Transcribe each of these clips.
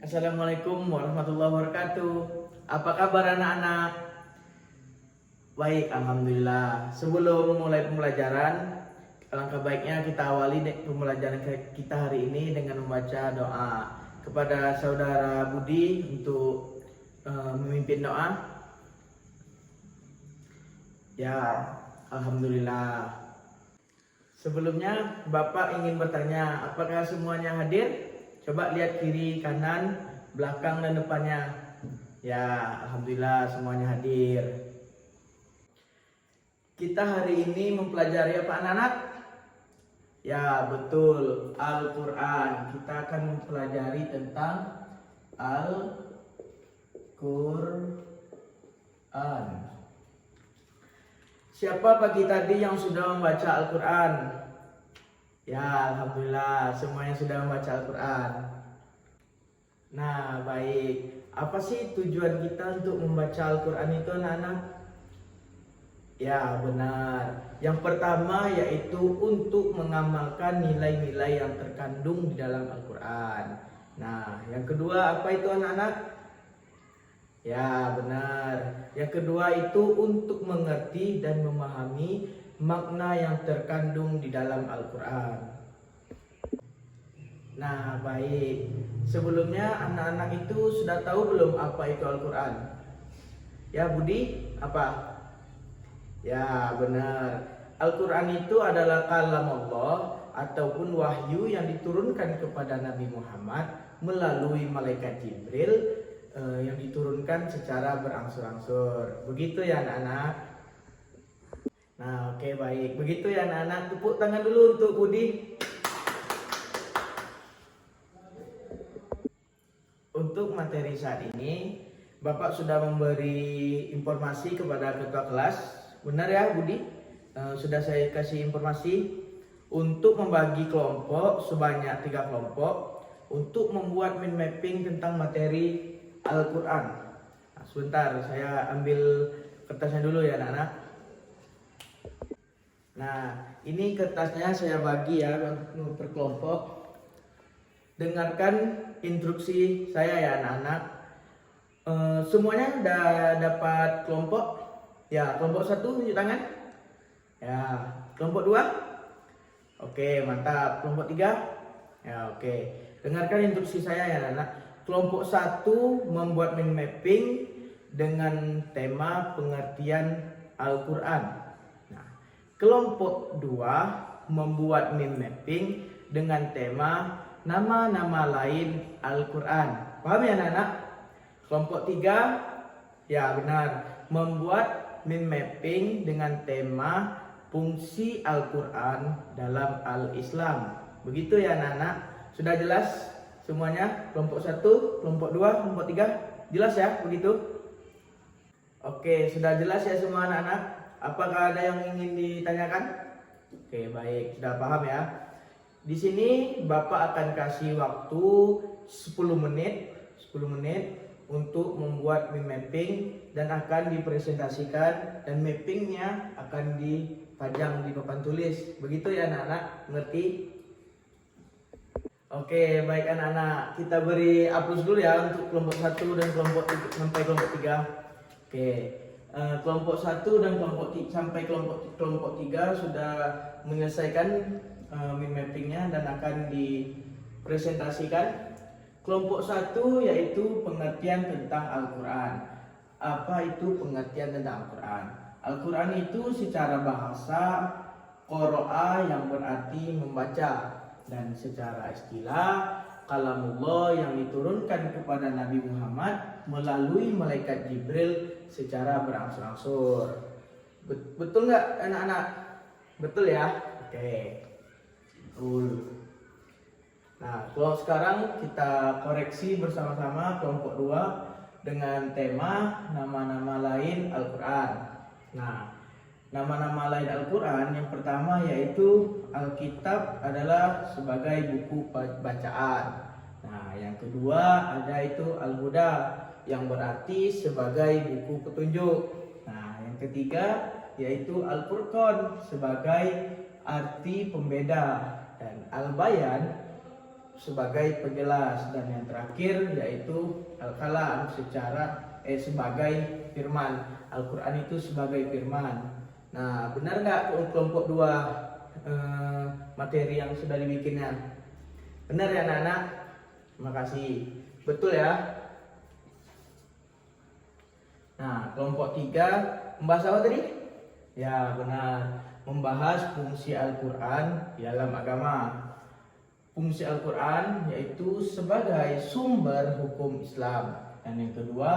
Assalamualaikum warahmatullahi wabarakatuh. Apa kabar anak-anak? Baik, alhamdulillah. Sebelum memulai pembelajaran, alangkah baiknya kita awali pembelajaran kita hari ini dengan membaca doa kepada saudara Budi untuk memimpin doa. Ya, alhamdulillah. Sebelumnya Bapak ingin bertanya, apakah semuanya hadir? Coba lihat kiri, kanan, belakang dan depannya. Ya, alhamdulillah semuanya hadir. Kita hari ini mempelajari apa anak-anak? Ya, betul, Al-Quran. Kita akan mempelajari tentang Al-Quran. Siapa pagi tadi yang sudah membaca Al-Quran? Ya, alhamdulillah semuanya sudah membaca Al-Quran. Nah, baik. Apa sih tujuan kita untuk membaca Al-Quran itu anak-anak? Ya, benar. Yang pertama yaitu untuk mengamalkan nilai-nilai yang terkandung di dalam Al-Quran. Nah, yang kedua apa itu anak-anak? Ya, benar. Yang kedua itu untuk mengerti dan memahami makna yang terkandung di dalam Al-Quran. Nah, baik. Sebelumnya anak-anak itu sudah tahu belum apa itu Al-Quran? Ya, Budi, apa? Ya, benar. Al-Quran itu adalah kalam Allah ataupun wahyu yang diturunkan kepada Nabi Muhammad melalui malaikat Jibril yang diturunkan secara berangsur-angsur. Begitu ya anak-anak? Nah, oke, baik. Begitu ya anak-anak. Tepuk tangan dulu untuk Budi. Untuk materi saat ini, Bapak sudah memberi informasi kepada ketua kelas. Benar ya Budi? Sudah saya kasih informasi untuk membagi kelompok sebanyak 3 kelompok untuk membuat mind mapping tentang materi Al-Quran. Nah, sebentar, saya ambil kertasnya dulu ya anak-anak. Nah, ini kertasnya saya bagi ya per kelompok. Dengarkan instruksi saya ya anak-anak. Semuanya sudah dapat kelompok? Ya, kelompok 1 tunjuk tangan. Ya, kelompok 2? Oke, mantap. Kelompok 3? Ya, oke. Dengarkan instruksi saya ya anak-anak. Kelompok 1 membuat mind mapping dengan tema pengertian Al-Quran. Kelompok 2 membuat mind mapping dengan tema nama-nama lain Al-Quran. Paham ya anak-anak? Kelompok 3, ya benar, membuat mind mapping dengan tema fungsi Al-Quran dalam Al-Islam. Begitu ya anak-anak? Sudah jelas semuanya? Kelompok 1, kelompok 2, kelompok 3, jelas ya? Begitu? Oke, sudah jelas ya semua anak-anak? Apakah ada yang ingin ditanyakan? Oke, baik, sudah paham ya. Di sini Bapak akan kasih waktu 10 menit untuk membuat mind mapping dan akan dipresentasikan, dan mappingnya akan dipajang di papan tulis. Begitu ya anak-anak? Mengerti? Oke, baik anak-anak, kita beri aplaus dulu ya untuk kelompok 1 dan sampai kelompok 3. Oke. Kelompok 1 dan sampai kelompok 3 sudah menyelesaikan mind mappingnya dan akan dipresentasikan. Kelompok 1 yaitu pengertian tentang Al-Quran. Apa itu pengertian tentang Al-Quran? Al-Quran itu secara bahasa qara'a yang berarti membaca, dan secara istilah kalamullah yang diturunkan kepada Nabi Muhammad melalui malaikat Jibril secara berangsur-angsur. Betul nggak anak-anak? Betul ya? Oke. Betul. Nah, kalau sekarang kita koreksi bersama-sama kelompok 2 dengan tema nama-nama lain Al-Quran. Nah, nama-nama lain Al-Quran yang pertama yaitu Alkitab adalah sebagai buku bacaan. Nah, yang kedua ada itu Al-Huda yang berarti sebagai buku petunjuk. Nah, yang ketiga yaitu Al-Furqan sebagai arti pembeda, dan Al-Bayan sebagai penjelas, dan yang terakhir yaitu al-kalam sebagai firman. Al-Quran itu sebagai firman. Nah, benar nggak kelompok 2 materi yang sudah dibikinnya? Benar ya anak-anak? Terima kasih. Betul ya? Nah, kelompok 3 membahas apa tadi? Ya, benar. Membahas fungsi Al-Quran di dalam agama. Fungsi Al-Quran yaitu sebagai sumber hukum Islam, dan yang kedua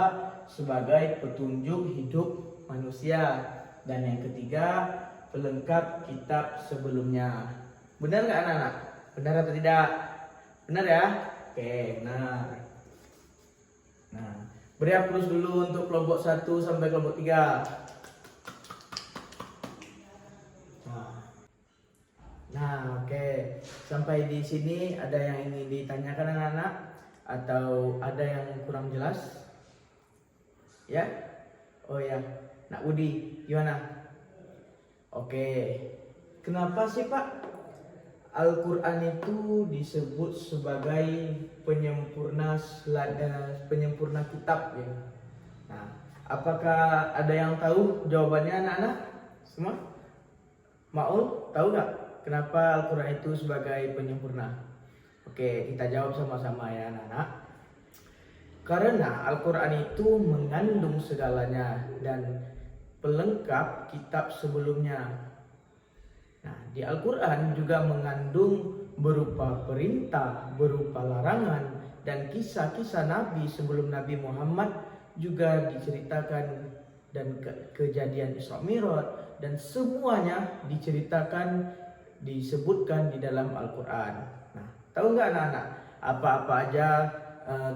sebagai petunjuk hidup manusia, dan yang ketiga pelengkap kitab sebelumnya. Benar nggak anak-anak? Benar atau tidak? Benar ya? Oke, benar. Nah, beri aplaus dulu untuk kelompok 1 sampai kelompok 3. Nah, oke. Sampai di sini ada yang ingin ditanyakan anak-anak atau ada yang kurang jelas? Ya? Oh ya. Nak Budi, gimana? Oke. Kenapa sih, Pak, Al-Quran itu disebut sebagai penyempurna kitab ya? Nah, apakah ada yang tahu jawabannya anak-anak? Semua? Maul, tahu nggak kenapa Al-Quran itu sebagai penyempurna? Oke, kita jawab sama-sama ya anak-anak. Karena Al-Quran itu mengandung segalanya dan pelengkap kitab sebelumnya. Nah, di Al-Quran juga mengandung berupa perintah, berupa larangan, dan kisah-kisah Nabi sebelum Nabi Muhammad juga diceritakan, dan kejadian Isra Mi'raj, dan semuanya disebutkan di dalam Al-Quran. Nah, tahu nggak anak-anak apa-apa aja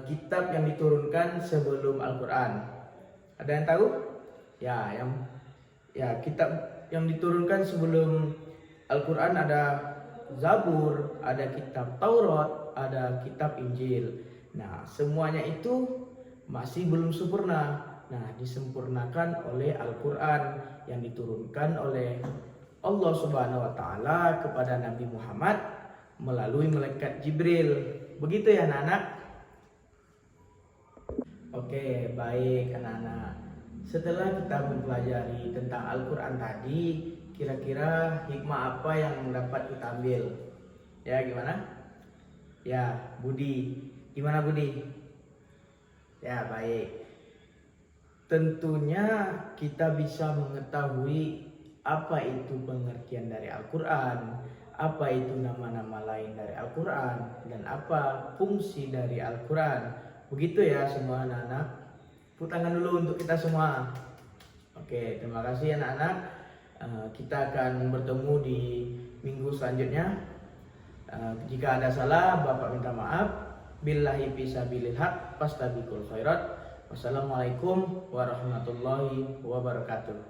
kitab yang diturunkan sebelum Al-Quran? Ada yang tahu? Kitab yang diturunkan sebelum Al-Quran ada Zabur, ada kitab Taurat, ada kitab Injil. Nah, semuanya itu masih belum sempurna. Nah, disempurnakan oleh Al-Quran yang diturunkan oleh Allah Subhanahu wa Ta'ala kepada Nabi Muhammad melalui malaikat Jibril. Begitu ya anak-anak? Oke, baik anak-anak. Setelah kita mempelajari tentang Al-Quran tadi, kira-kira hikmah apa yang dapat kita ambil? Ya, gimana? Ya, Budi. Gimana Budi? Ya, baik. Tentunya kita bisa mengetahui apa itu pengertian dari Al-Quran, apa itu nama-nama lain dari Al-Quran, dan apa fungsi dari Al-Quran. Begitu ya semua anak-anak. Tepuk tangan dulu untuk kita semua. Oke, terima kasih anak-anak. Kita akan bertemu di minggu selanjutnya. Jika ada salah, Bapak minta maaf. Billahi fisabilil haq, fastabiqul khairat. Wassalamualaikum warahmatullahi wabarakatuh.